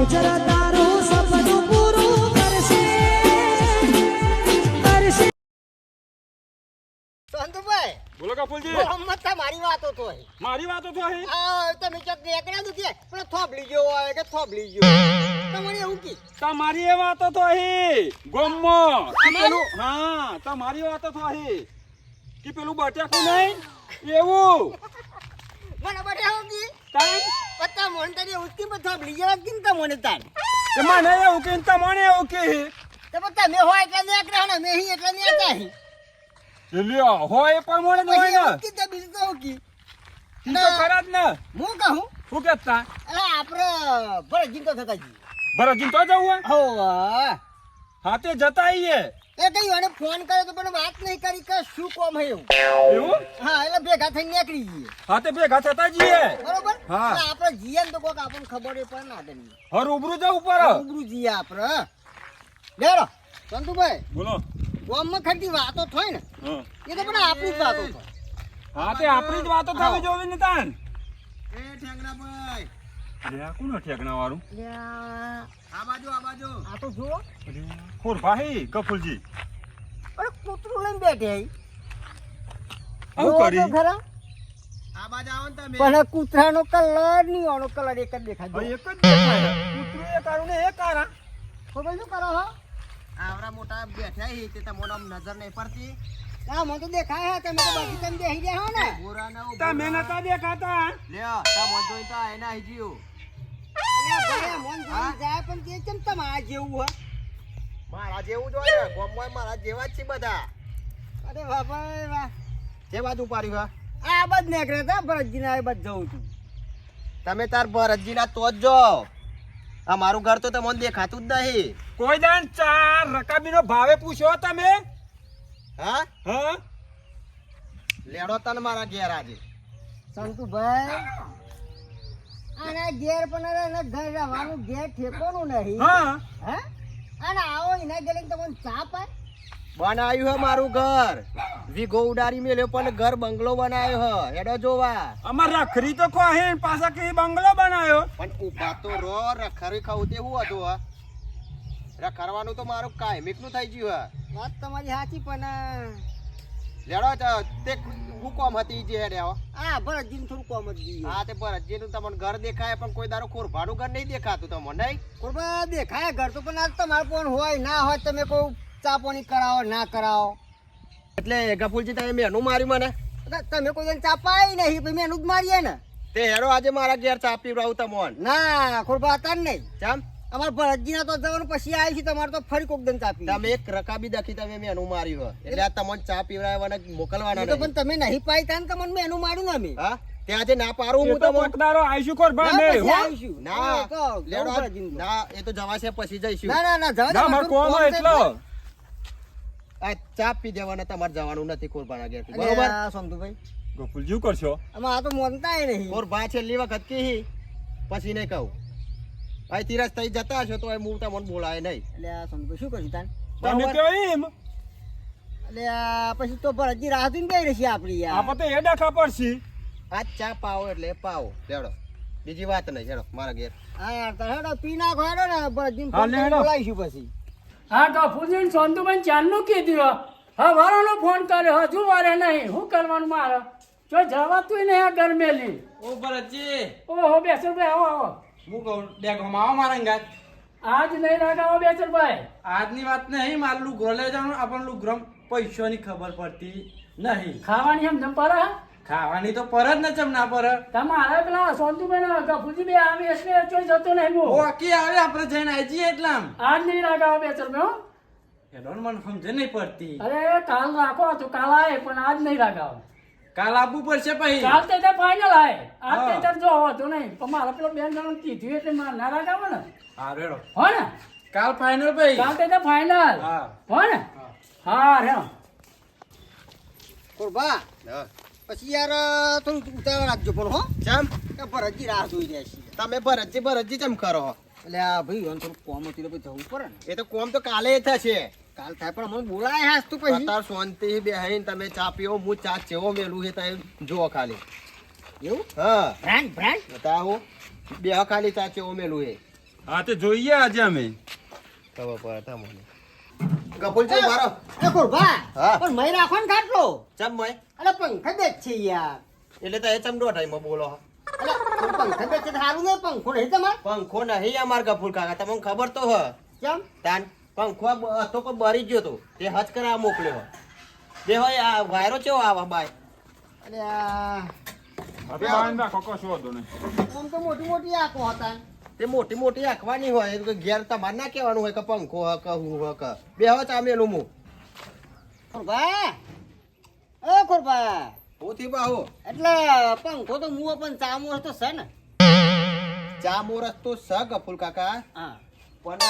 Future તારું સપનું પૂરું કરશે કરશે. સંતુભાઈ બોલો કપૂરજી. મોહમ્મદ મારી વાતો તો મારી વાતો તો હે. આ તમે ચોક નીકળ્યા તો કે પણ થોબલી ગયો હોય કે થોબલી ગયો તમને એવું કી તમારી એ વાતો તો હે ગોમો કે પેલું હા તમારી વાતો તો હે કે પેલું બટાકું નહીં એવું મને બડે હોગી તાન પત્તા મોન તને ઉસકી પર થોબલી ગયો કિન તા મોને તાન કે મને એવું કે તમને એવું કે તો પત્તા મે હોય એટલે નીકળ્યા ને મે હી એટલે નીકળ્યા હી લ્યો હોય પણ મને જ હોય ને કી તે બીજું તો કી ઈ તો ખરા જ ને હું કહું શું કહેતા અરે આપણે ભરતજી તો થતા જી ભરતજી તો જવું હો હા તે જતા આઈએ એ કઈ વાને ફોન કર્યો તો પણ વાત નહીં કરી કે શું કોમ હે એવું એવું હા એટલે ભેગા થઈને નીકળી જઈએ હા તે ભેગા થતા જઈએ બરોબર હા. એટલે આપણે જીએ ને તો કોક આપણને ખબર એ પણ ના દે હર રૂબરૂ જવું પર ઉબરું જીએ આપણે લેરો સંતુભાઈ બોલો ગામમાં ખરી વાતો થાય ને હા એ તો પણ આપણી જ વાતો થાય હા તે આપણી જ વાતો થવી જોવી ને તાન એ ઠેંગડાભાઈ અરે આ કોનો ઠેકણા વાળું આ બાજુ આ તો જુઓ ખોર ભાઈ કપૂરજી અરે કૂતરું લઈને બેઠે આવું જુઓ કરી તો ખરા આ બાજુ આવો ને તમે પણ કૂતરાનો કલર ની આનો કલર એક જ દેખાય ભાઈ જુઓ. એક જ દેખાય કૂતરું એ કારું ને એ કારા ખબર શું કરો હો આવડા મોટા બેઠા હી તે તમને આમ નજર નહીં પડતી ના મને તો દેખાય હે તમે તો બાકી તમે બેહી રહ્યા હો ને ગોરા ના તમે નતા દેખાતા લ્યો તા મોન જોઈ તો એના હી જીવ અલ્યા ભાઈ મોન જોઈ જાય પણ તે કેમ તમારા જેવું હે મારા જેવું જ હોય ને ગોમમાં મારા જેવા જ છે બધા અરે વાહ ભાઈ વાહ જે બાજુ પાડ્યું હા આ બધ નીકળે તા ભરતજી ના બધ જઉં છું તમે તાર ભરતજી ના તો જ જો આ મારું ઘર તો તમને દેખાતું જ નહીં કોઈ દાન ચાર રકાબીનો ભાવે પૂછ્યો તમે હા હા લેડો તને મારા ઘેર આજે સંતુભાઈ આના ઘેર પણ અરે એના ઘર રહેવાનું ઘેર ઠેકોનું નહીં હા હે અને આવો એના ઘરે તમને ચા પાય બનાવ્યું હે મારું ઘર વીઘો ઉડાડી મેલ્યો પણ ઘર બંગલો બનાવ્યો હે હેડો જોવા અમાર રખરી તો કોહે પાછા કે બંગલો બનાવ્યો પણ ઉભા તો રો રખરી ખાવું તેવું હતું હે રખરવાનું તો મારું કાયમિકનું થઈ ગયું હે વાત તમારી સાચી પણ લેડો તે હું કોમ હતી જે હેડે આવો આ ભરતજી થોડું કોમ જ દઈએ હા તે ભરતજી નું તમને ઘર દેખાય પણ કોઈ દારો ખોરભાનું ઘર નહીં દેખાતું તમને નહીં કોરબા દેખાય ઘર તો પણ આજ તમારે પણ હોય ના હોય તમે કોઈ ચા પાણી કરાવો ના કરાવો એટલે ગફુરજી તમે મેનું માર્યું મને એટલે તમે કોઈ જણ ચા પાય નહીં પછી મેનું જ મારીએ ને તે હેડો આજે મારા ઘેર ચા પીવડાવું તમને ના કોરબા હતા નહીં ચમ અમારે ભરતજી ના તો જવાનું પછી આવી છે તમારે તો ફરી કોક દન ચા પી તમે એક રકાબી દખી તમે મેનું માર્યું હે. એટલે આ તમને ચા પીવડાવવાના મોકલવાના તો નહીં. પણ તમે નહીં પાઈ તા ને તમને મેનું માર્યું ને અમે હા તે આજે ના પારું એ હું તો તમને કોકદારો આઈશું ખોર ભાઈ ના, મેં પછી હો આવીશું. ના હા, તો લેડો જવું ભરતજીનું તો. ના એ તો જવાશે પછી જઈશું ના ના ના જવા દે, ના માર મારું કોમ કોમ છે એટલો આ ચા પી દેવાના તમારે જવાનું નથી કોરબાના ઘેર એટલે બરોબર આ સંતુભાઈ ગોપુલજી કરશો આમાં આ તો મોનતાય નહીં કોરબા છેલ્લી વખત કી પછી નહીં કહું અહીંથી રસ્તા જતા હશો તો હું તમને બોલાય નહીં એટલે આ સંતુભાઈ શું કરશું તાન તમે બરોબર? કયો એમ એટલે આ પછી તો ભરતજી રાહ જોઈને બેહી રહેશે આપણી યાર આપા તો એ ડખા પડશે આ ચા પાવો એટલે પાવો લેડો બીજી વાત નહીં હેડો મારા ઘેર હા યાર તો હેડો પી નાખો હેડો ને ભરતજીને હા, ફોન કરીને હેડો. બોલાવીશું પછી હા ગફુરજી સોનતુભાઈ ચાંદનું કીધું હા વારાનો ફોન કર્યો હજુ વારે નહીં શું કરવાનું મારે જો જવાતું નહીં આ ગરમેલી ઓ ભરતજી ઓહો બેસરભાઈ આવો આવો હું કહું ડેગો માવો મારા ગાત આજ નહીં રાગાવો બેસરભાઈ આજની વાત નહીં મારું લુગરો લઈ જવાનું આપણને લુગરો પૈસાની ખબર પડતી નહીં ખાવાની એમ જમ પર ખાવાની તો પર જ ને ચમ ના પર તમારે પેલા સોનતુભાઈ ગફુરજી બે આવે એટલે ચોઈ જતો નહીં હું ઓકી આવે આપણે જઈને આવી જઈએ એટલામ આજ નહીં રાગાવો બેસરભાઈ હો એડોન મને સમજ નહીં પડતી અરે કાલ રાખો તો કાલ આય પણ આજ નહીં રાગાવો કાલ આપવું પડશે પછી કાલ તે ફાઇનલ આય આજ હા. તે જો હતો નહીં પણ મારે પેલો બેન જણ કીધું એટલે મારે ના રાગાવો ને હા રેડો હો ને કાલ ફાઇનલ ભાઈ કાલ તે ફાઇનલ હા હો ને હા રે કોરબા હા પછી યાર થોડું ઉતાવળ રાખજો પણ હો ચમ કે ભરતજી રાહ જોઈ રહ્યા છે તમે ભરતજી ચમ કરો એટલે આ ભાઈ હવે થોડું કોમ હતી તો પછી જવું પડે ને એ તો કોમ તો કાલે થશે કાલ થાય પણ મને બોલાય હાસ તું પછી અત્યારે શાંતિ બેહીને તમે ચા પીવો હું ચા ચેવો મેલું છે તમે જુઓ ખાલી એવું હા બ્રાન્ડ બ્રાન્ડ બતાવો બે ખાલી ચા ચેવો મેલું છે હા તે જોઈએ આજે અમે. ખબર પડે તમને. ગફુરજી મારો એ ખોરભા હા. પણ મય રાખો ને ખાટલો ચમ મય અરે પંખા જ છે યાર એટલે તો એ ચમ દોઢાઈમાં બોલો અરે પંખા જ છે તો સારું ને પંખો નહીં તમારે પંખો નહીં અમાર ગફુર કાકા તમને ખબર તો હ કેમ તાન પંખો હતો પણ બરી ગયો તો તે હજ કરા મોકલ્યો બે હોય આ વાયરો ચેવો આવા બાય અરે આ આ તો બાંધ રાખો, કશો વાંધો નહીં. આમ તો મોટી મોટી આંખો હતા તે મોટી મોટી આંખવાની હોય એ તો ઘેર તમારે ના કહેવાનું હોય કે પંખો હ કે હું હ કે બે હવે ચામેલું હું ખોરભા એ ખોરભા હું થી બાહો એટલે પંખો તો મુઓ પણ ચામો તો છે ને ચા મોરસ તો સ ગફુર કાકા હા પણ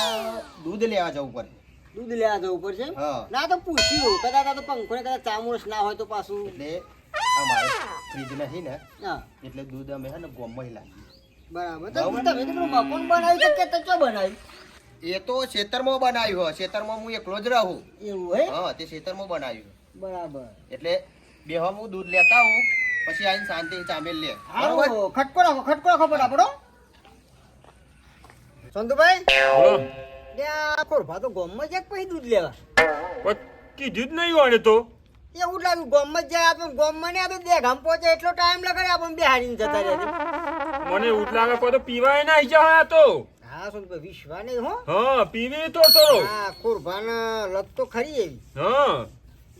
દૂધ લેવા જવું પડે દૂધ લેવા જવું પડશે એમ? હા. ના તો પૂછ્યું કદાચ આ તો પંખો ને કદાચ ચામોસ ના હોય તો પાછું એટલે અમારે ફ્રીજ નહીં ને હા એટલે દૂધ અમે હે ને ગોમમાં લાગીએ બરાબર તો તમે તો પેલું મકાન બનાવ્યું છે કે તો ચો બનાવ્યું એ તો ખેતરમાં બનાવ્યું હોય ખેતરમાં હું એકલો જ રહું એવું હે હા તે ખેતરમાં બનાવ્યું બરાબર એટલે બે હું દૂધ લેતા હું પછી આવીને શાંતિ ચામેલ લે બરોબર? હારું ખટકો રાખો ફટાફડો સંતુભાઈ બોલો. ત્યાં ખોરભા તો ગોમમાં જાય પછી દૂધ લેવા પણ કીધું જ નહીં હોય તો. એવું લાગ્યું ગોમમાં જ જાય આપણે ગોમમાં ને આ તો દેગામ પહોંચે એટલો ટાઈમ લગાડે આપણને બેહાડીને જતા રહે મને એવું જ લાગે કોઈ તો પીવાય ના ઈચ્છા હોય આ તો. હા સંતુભાઈ વિશ્વા નહીં હો હા પીવી તો થોડો. હા ખોરભાના લત તો ખરી એવી હા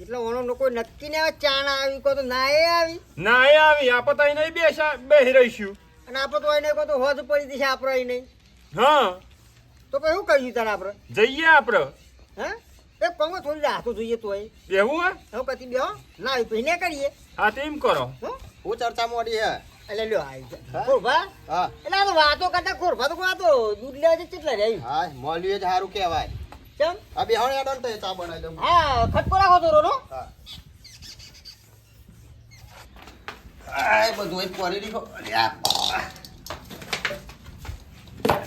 એટલે ઓનો કોઈ નક્કી ને ચા ના આવી કોઈ તો ના એ આવી ના એ આવી આપણે તો અહીં નહીં બેસી રહીશું. અને આપણે તો એને કોઈ તો હોજ પડી દીશે આપણે અહીં નહીં હા તો પછી શું કર્યું તારે આપણે જઈએ આપણે. હે એક પંગો થોડી રાહતો જોઈએ તો એ બેહવું હે? હવે કતી બેહો ના આવી પછી ને કરીએ હા તેમ કરો. હો હું ચર્ચા મોડી હે એટલે લ્યો આવી જા ખોરભા હા એટલે આ તો વાતો કરતા ખોરભા તો કોઈ આ તો દૂધ લેવા છે કેટલા રે આવ્યું હા મોલ્યું જ સારું કહેવાય કેમ આ બે હવે એડો તો ચા બનાવી દઉં હા ખટકો રાખો તો રોનો હા આ બધું એ પડી રહ્યો અલ્યા.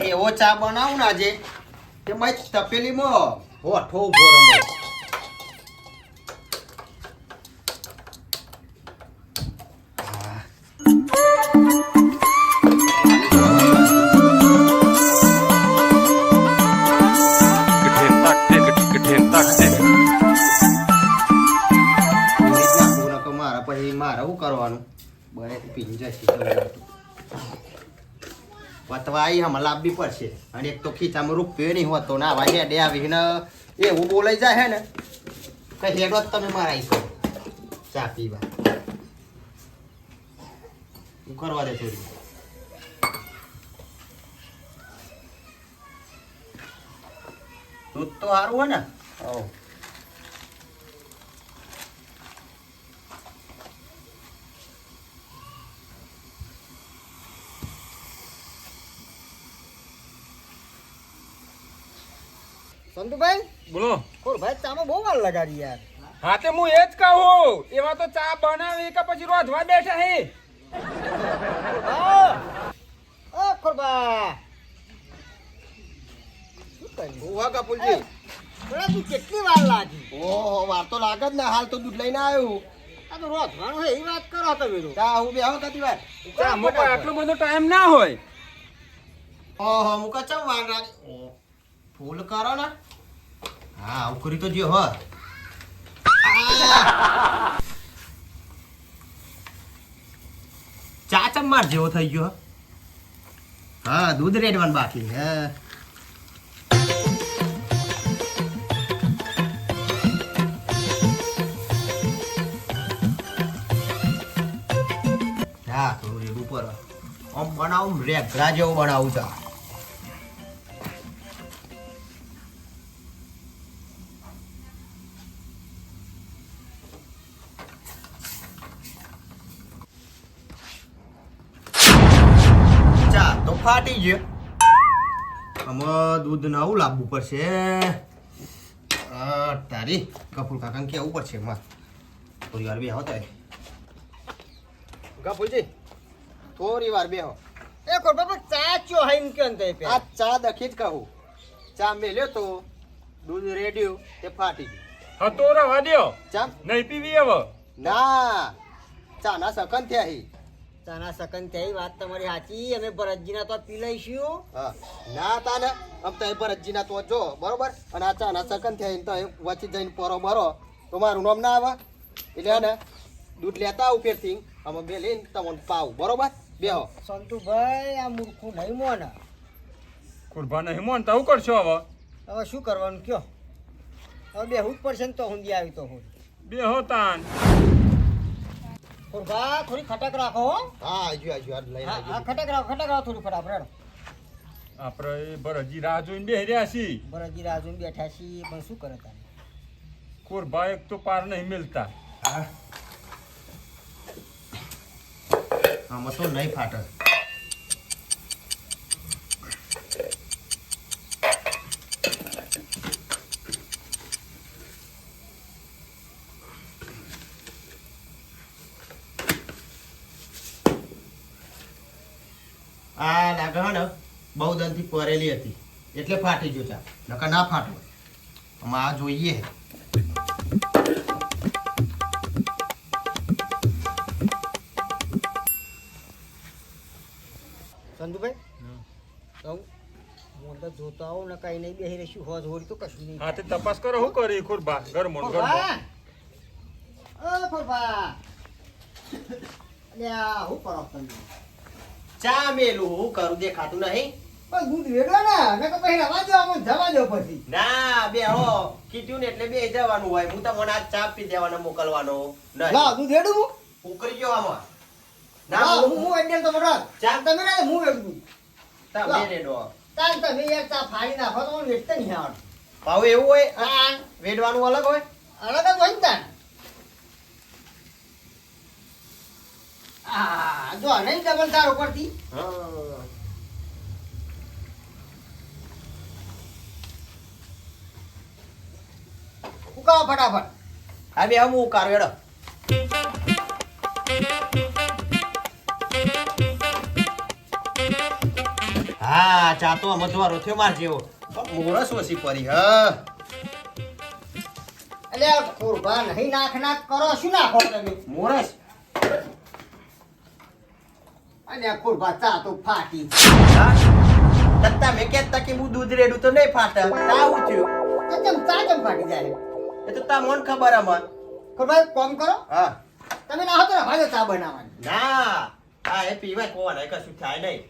એવો ચા બનાવું ને આજે કે મેં તપેલીમાં હોઠો ઉભો રમો મારા પછી મારે શું કરવાનું બને પીને જશે પતવાઈ હમ લાવવી પડશે અને એક તો ખીચામાં રૂપિયો નહીં હોતો ના આવા હેડે આવીને એવું બોલાઈ જાય હે ને કે હેડો જ તમે મારા આવીશો ચા પીવા શું કરવા દે થોડી દૂધ તો સારું હોય ને હો સંતુભાઈ બોલો. ખોરભાઈ ચામાં બહુ વાર લગાડી યાર હા તે હું એ જ કહું એમાં તો ચા બનાવી કે પછી રોધવા બેઠા હે. ઓ ખોરભા શું કર્યું હું હા કપૂરજી થોડા તું કેટલી વાર લાગી ઓહો વાર તો લાગે જ ને હાલ તો દૂધ લઈને આવ્યું આ તો રોધવાનું છે એ વાત કરો તમે તો ચા હું બે કતી વાર ચા મૂકો આટલો બધો ટાઈમ ના હોય. ઓહો મુકા ચમ વાર લાગે ફૂલ કરો ને હા ઉકરી તો જો હો ચા ચમ માર જેવો થઈ ગયો હા દૂધ રેડવાનું બાકી હા હા થોડું રેડું પર આમ બનાવું રેગરા જેવું બનાવું ચા ચા તો ફાટી ગયો આમાં દૂધ નવું લાવવું પડશે તારી કપૂર કાકાને કેવું પડશે માં થોડી વાર બેહો તો કપૂરજી થોડી વાર બેહો એ ખોરભા પણ ચા ચો હાઈ મૂક્યો ને તે આ ચા દખી જ કહું ચા મેલ્યો તો દૂધ રેડ્યું તે ફાટી ગયું હા તો રવા દ્યો. ચા નહીં પીવી હવે. ના ચા ના સકન થયા હી તાના સકન થઈ વાત તમારી સાચી. અમે ભરતજીના તો પી લઈશું. હા ના તા ને આમ તો ભરતજી ના તો જો બરોબર અને આ ચાના સકન થઈને તો વચ્ચે જઈને પોરો બરો તો મારું નામ ના આવે એટલે ને દૂધ લેતા આવું ફેરથી અમે બે લઈને તમને પાવ બરોબર બેહો. સંતુભાઈ આ મૂર્ખું નહીં મોને. કુરબા નહીં મોન તો હું કરશો હવે હવે શું કરવાનું કયો? હવે બેહવું જ પડશે ને તો ઊંધી આવી તો હું. બે હો તાન ખુરબા થોડી ખટક રાખો હો. હા આજુ આજુ આ લઈને હા આવજો. ખટક રાખો થોડી ફટાફટ. આપણે એ ભરતજી રાહ જોઈને બેહી રહ્યા છીએ ભરતજી રાજુ બેઠા છીએ પણ શું કરે તારે? કુરબા એક તો પાર નહીં મિલતા આમાં તો નહીં ફાટે. આ લાગે હે ને બહુ દનથી પરેલી હતી એટલે ફાટી ગયો ચા નકર ના ફાટો. આમાં આ જોઈએ સંતુભાઈ તો હું તો જોતો આવું ને કઈ નહીં બેહી રહીશું હોજ હોડી તો કશું નહીં. હા તે તપાસ કરો શું કરી કુરબા ગરમોન ગરમો ખુરબા! ઓ ખુરબા! અલ્યા હું કરો તમે? ચા મેલું હું કરું દેખાતું નહીં. પણ દૂધ વેડો ને કે પછી રવા દો આમ જવા દો પછી. ના બે હો કીધું ને એટલે બે જવાનું હોય. હું તો મને આજ ચા પી દેવાનો મોકલવાનો નહીં. લાવ દૂધ વેડું હું. ઉકળી ગયો આમાં. ના ના હું એડેલ તો બરાબર. ચા તમે ના હું વેડું. તમે રેડો. તાન તમે યાર ચા ફાડી નાખો તો મને વેચતા નહીં આવડે. ભાવ એવું હોય આ તાન વેડવાનું અલગ હોય. અલગ જ હોય ને તાન. આ જો નહીં ડબલ તાર ઉપરથી. હા ઉકાળો ફટાફટ. હા બે હું ઉકાળું હેડો. હા ચા તો મજવારો થયો માર જેવો મોરસ વસી પડી. હા અલ્યા ખુરબા નહીં નાખ કરો શું નાખો તમે? મોરસ અલ્યા ખુરબા ચા તો ફાટી. હા તત્તા મેં કહેતા કે હું દૂધ રેડું તો નહીં ફાટે. આવું થયું તો ચમ ચા ચમ ફાટી જાય? એ તો તા મન ખબર અમાર. ખુરબા એક કામ કરો, હા તમે ના હતો ને ભાજો ચા બનાવવાની. ના હા એ પીવાય કોણ કશું થાય નહીં.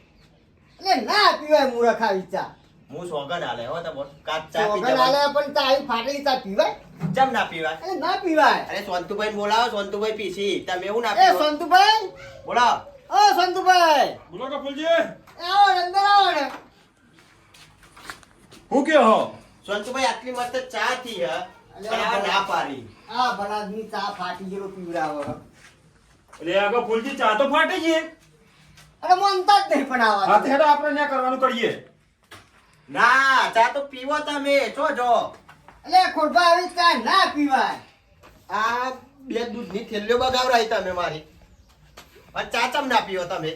એટલે ના પીવાય મૂરખ આવી ચા. હું સોગન હાલે હો તો કાચ ચા પી સોગન જવાનું. આલે પણ ચા આવી ફાટેલી ચા પીવાય? ચમ ના પીવાય? એટલે ના પીવાય. અરે સોનતુભાઈ બોલાવો. સોનતુભાઈ પીસી તમે એવું ના એ પીવો. સંતુભાઈ, બોલાવો. ઓ સંતુભાઈ, બોલો કપૂરજી આવો ને અંદર આવો ને. હું કે હો સોનતુભાઈ આટલી મસ્ત ચા થી હે પણ આ ના પાડી. આ બળાદની ચા ફાટી ગયેલો પીવડાવો. એટલે આગળ ફૂલજી ચા તો ફાટી ગઈ. અરે મનતા જ નહીં પણ આવા. હાથ હેડો આપણે ન્યા કરવાનું કરીએ. ના ચા તો પીવો તમે જો જો. એટલે ખોરબા આવી ચા ના પીવાય. આ બે દૂધની થેલીઓ બગાવરાઈ તમે મારી. આ ચા ચમ ના પીવો તમે?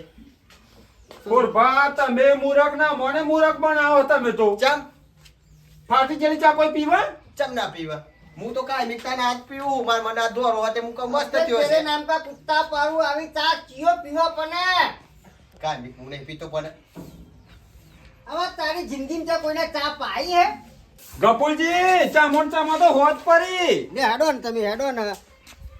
કુરબા તમે મૂરખ ના મને મૂરખ બનાવો તમે તો. ચમ ફાટી ગયેલી ચા કોઈ પીવા? ચમ ના પીવા? હું તો કાંઈ મિક્તા ના જ પીવું. માર મને આ દોરો હોતે હું કહું મસ્ત થયો તેરે છે. નામ કા કુત્તા પાડું આવી ચા ચિયો પીવો પણ. કાંઈ હું નહીં પીતો પણ. હવે તારી જિંદગીમાં તો કોઈને ચા પાઈ હે? ગપુલજી ચામોન ચામાં તો હોત પડી. ને હેડો ને તમે હેડો ને.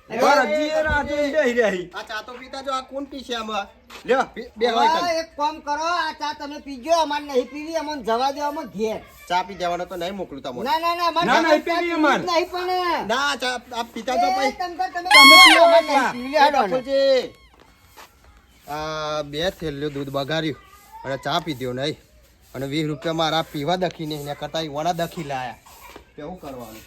ભરતજી એ રાહ જોઈને બેહી રહ્યા. આ ચા તો પીતા જો આ કોણ પીશે આમાં? લ્યો બે હોય હવે કાંઈ. એક કામ કરો, આ ચા તમે પીજો, અમારે નહીં પીવી, અમને જવા દો, અમે ઘેર. ચા પી દેવાનો તો નહીં મોકલું તમને. ના ના ના અમારે ના, ચા નહીં પીવી પીવી અમારે. નહીં પણ. ના ચા આપ પીતા જો એ ભાઈ. તમે તમે પીવો અમારે ચા. નહીં પીવી, હેડો ને. બાપુજી, આ બે થેલીઓ દૂધ બગાડ્યું અને ચા પીધો નહીં અને 20 રૂપિયા મારા પીવા દખીને એના કરતા વણા દખી લાયા. કેવું કરવાનું?